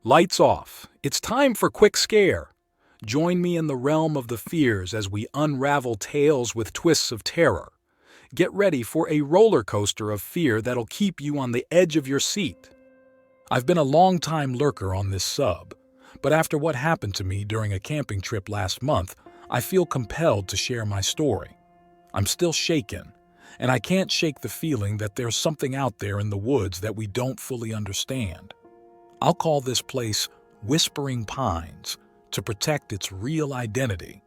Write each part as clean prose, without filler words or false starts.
Lights off. It's time for Quick Scare. Join me in the realm of the fears as we unravel tales with twists of terror. Get ready for a roller coaster of fear that'll keep you on the edge of your seat. I've been a long-time lurker on this sub, but after what happened to me during a camping trip last month, I feel compelled to share my story. I'm still shaken, and I can't shake the feeling that there's something out there in the woods that we don't fully understand. I'll call this place Whispering Pines to protect its real identity.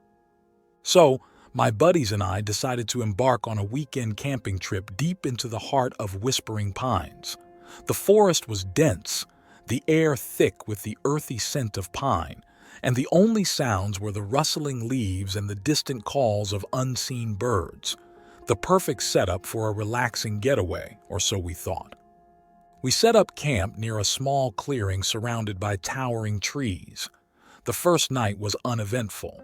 So, my buddies and I decided to embark on a weekend camping trip deep into the heart of Whispering Pines. The forest was dense, the air thick with the earthy scent of pine, and the only sounds were the rustling leaves and the distant calls of unseen birds. The perfect setup for a relaxing getaway, or so we thought. We set up camp near a small clearing surrounded by towering trees. The first night was uneventful.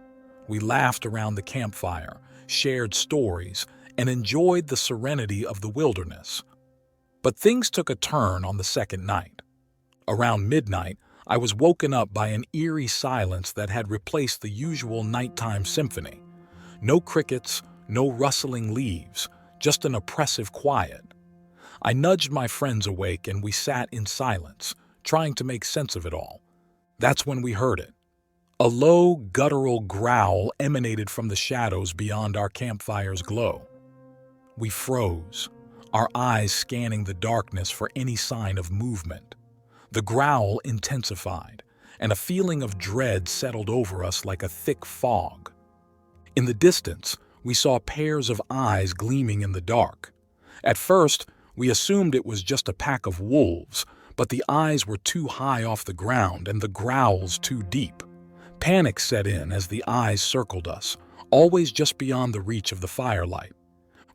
We laughed around the campfire, shared stories, and enjoyed the serenity of the wilderness. But things took a turn on the second night. Around midnight, I was woken up by an eerie silence that had replaced the usual nighttime symphony. No crickets, no rustling leaves, just an oppressive quiet. I nudged my friends awake and we sat in silence, trying to make sense of it all. That's when we heard it. A low, guttural growl emanated from the shadows beyond our campfire's glow. We froze, our eyes scanning the darkness for any sign of movement. The growl intensified, and a feeling of dread settled over us like a thick fog. In the distance, we saw pairs of eyes gleaming in the dark. At first, we assumed it was just a pack of wolves, but the eyes were too high off the ground and the growls too deep. Panic set in as the eyes circled us, always just beyond the reach of the firelight.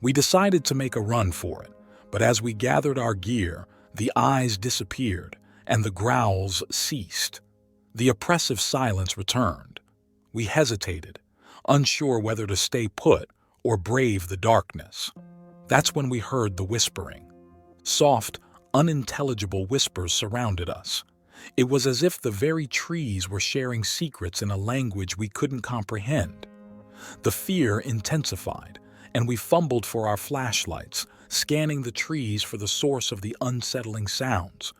We decided to make a run for it, but as we gathered our gear, the eyes disappeared and the growls ceased. The oppressive silence returned. We hesitated, unsure whether to stay put or brave the darkness. That's when we heard the whispering. Soft, unintelligible whispers surrounded us. It was as if the very trees were sharing secrets in a language we couldn't comprehend. The fear intensified, and we fumbled for our flashlights, scanning the trees for the source of the unsettling sounds.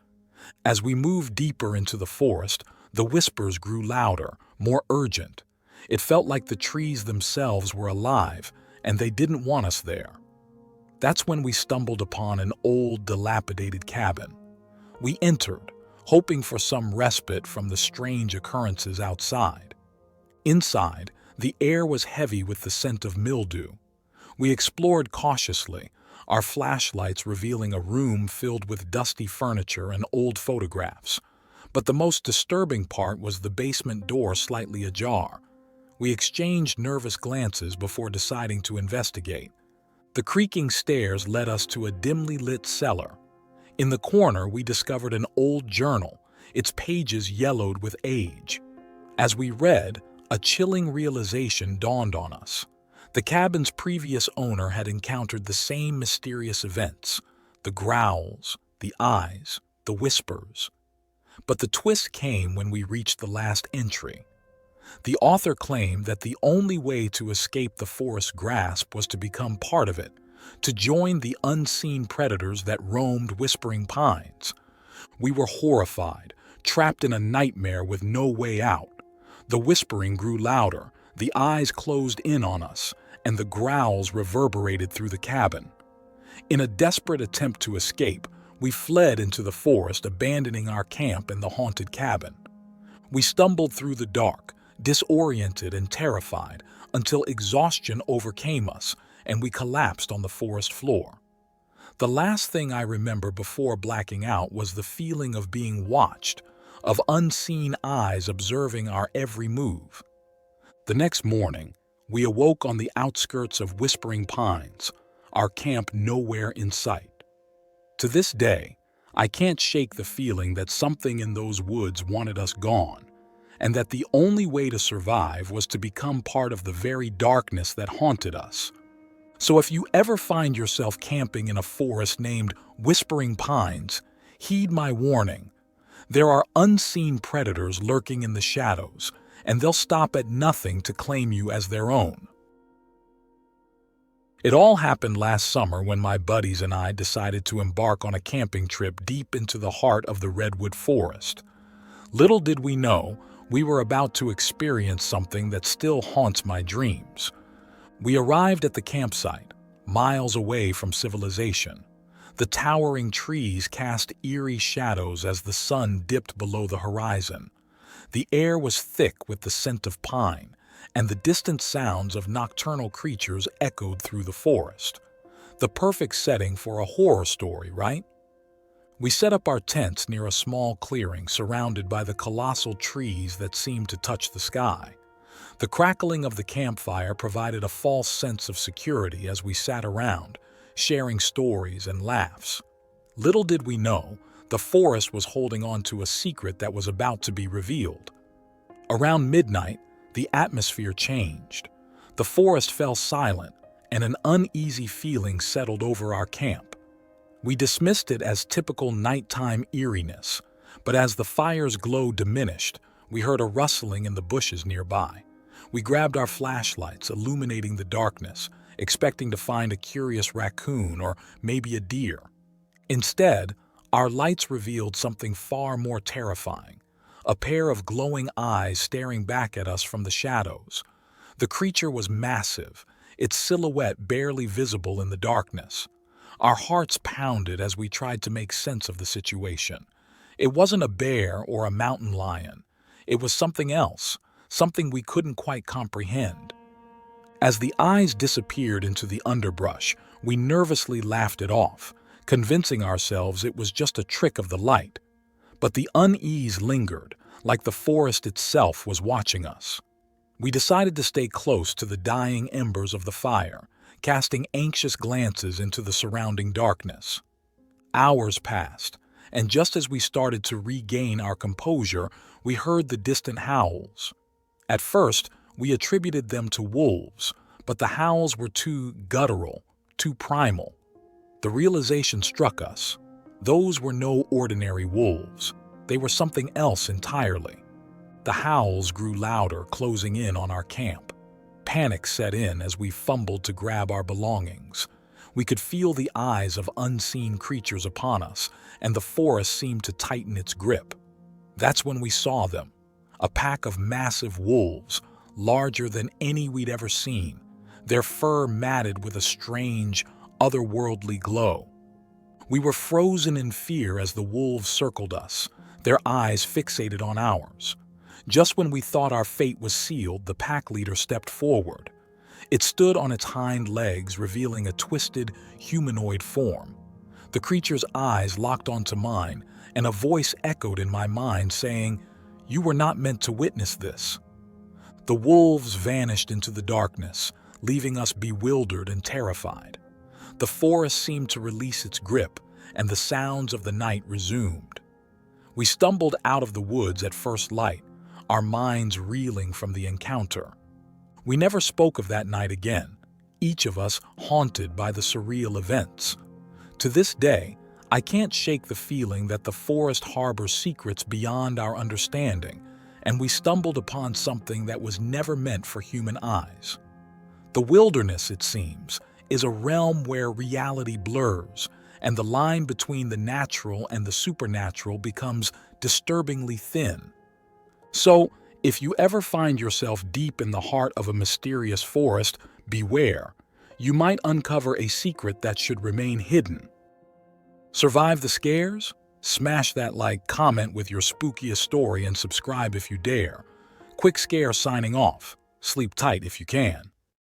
As we moved deeper into the forest, the whispers grew louder, more urgent. It felt like the trees themselves were alive, and they didn't want us there. That's when we stumbled upon an old, dilapidated cabin. We entered, hoping for some respite from the strange occurrences outside. Inside, the air was heavy with the scent of mildew. We explored cautiously, our flashlights revealing a room filled with dusty furniture and old photographs. But the most disturbing part was the basement door slightly ajar. We exchanged nervous glances before deciding to investigate. The creaking stairs led us to a dimly lit cellar. In the corner, we discovered an old journal, its pages yellowed with age. As we read, a chilling realization dawned on us. The cabin's previous owner had encountered the same mysterious events: the growls, the eyes, the whispers. But the twist came when we reached the last entry. The author claimed that the only way to escape the forest's grasp was to become part of it, to join the unseen predators that roamed Whispering Pines. We were horrified, trapped in a nightmare with no way out. The whispering grew louder, the eyes closed in on us, and the growls reverberated through the cabin. In a desperate attempt to escape, we fled into the forest, abandoning our camp in the haunted cabin. We stumbled through the dark, disoriented and terrified, until exhaustion overcame us and we collapsed on the forest floor. The last thing I remember before blacking out was the feeling of being watched, of unseen eyes observing our every move. The next morning, we awoke on the outskirts of Whispering Pines, our camp nowhere in sight. To this day, I can't shake the feeling that something in those woods wanted us gone, and that the only way to survive was to become part of the very darkness that haunted us. So if you ever find yourself camping in a forest named Whispering Pines, heed my warning. There are unseen predators lurking in the shadows, and they'll stop at nothing to claim you as their own. It all happened last summer when my buddies and I decided to embark on a camping trip deep into the heart of the redwood forest. Little did we know, we were about to experience something that still haunts my dreams. We arrived at the campsite, miles away from civilization. The towering trees cast eerie shadows as the sun dipped below the horizon. The air was thick with the scent of pine, and the distant sounds of nocturnal creatures echoed through the forest. The perfect setting for a horror story, right? We set up our tents near a small clearing surrounded by the colossal trees that seemed to touch the sky. The crackling of the campfire provided a false sense of security as we sat around, sharing stories and laughs. Little did we know, the forest was holding on to a secret that was about to be revealed. Around midnight, the atmosphere changed. The forest fell silent, and an uneasy feeling settled over our camp. We dismissed it as typical nighttime eeriness, but as the fire's glow diminished, we heard a rustling in the bushes nearby. We grabbed our flashlights, illuminating the darkness, expecting to find a curious raccoon or maybe a deer. Instead, our lights revealed something far more terrifying. A pair of glowing eyes staring back at us from the shadows. The creature was massive, its silhouette barely visible in the darkness. Our hearts pounded as we tried to make sense of the situation. It wasn't a bear or a mountain lion. It was something else, something we couldn't quite comprehend. As the eyes disappeared into the underbrush, we nervously laughed it off, convincing ourselves it was just a trick of the light. But the unease lingered, like the forest itself was watching us. We decided to stay close to the dying embers of the fire, casting anxious glances into the surrounding darkness. Hours passed, and just as we started to regain our composure, we heard the distant howls. At first, we attributed them to wolves, but the howls were too guttural, too primal. The realization struck us. Those were no ordinary wolves. They were something else entirely. The howls grew louder, closing in on our camp. Panic set in as we fumbled to grab our belongings. We could feel the eyes of unseen creatures upon us, and the forest seemed to tighten its grip. That's when we saw them. A pack of massive wolves, larger than any we'd ever seen, their fur matted with a strange, otherworldly glow. We were frozen in fear as the wolves circled us, their eyes fixated on ours. Just when we thought our fate was sealed, the pack leader stepped forward. It stood on its hind legs, revealing a twisted, humanoid form. The creature's eyes locked onto mine, and a voice echoed in my mind saying, "You were not meant to witness this." The wolves vanished into the darkness, leaving us bewildered and terrified. The forest seemed to release its grip, and the sounds of the night resumed. We stumbled out of the woods at first light, our minds reeling from the encounter. We never spoke of that night again, each of us haunted by the surreal events. To this day, I can't shake the feeling that the forest harbors secrets beyond our understanding, and we stumbled upon something that was never meant for human eyes. The wilderness, it seems, is a realm where reality blurs, and the line between the natural and the supernatural becomes disturbingly thin. So, if you ever find yourself deep in the heart of a mysterious forest, beware. You might uncover a secret that should remain hidden. Survive the scares? Smash that like, comment with your spookiest story, and subscribe if you dare. Quick Scare signing off. Sleep tight if you can.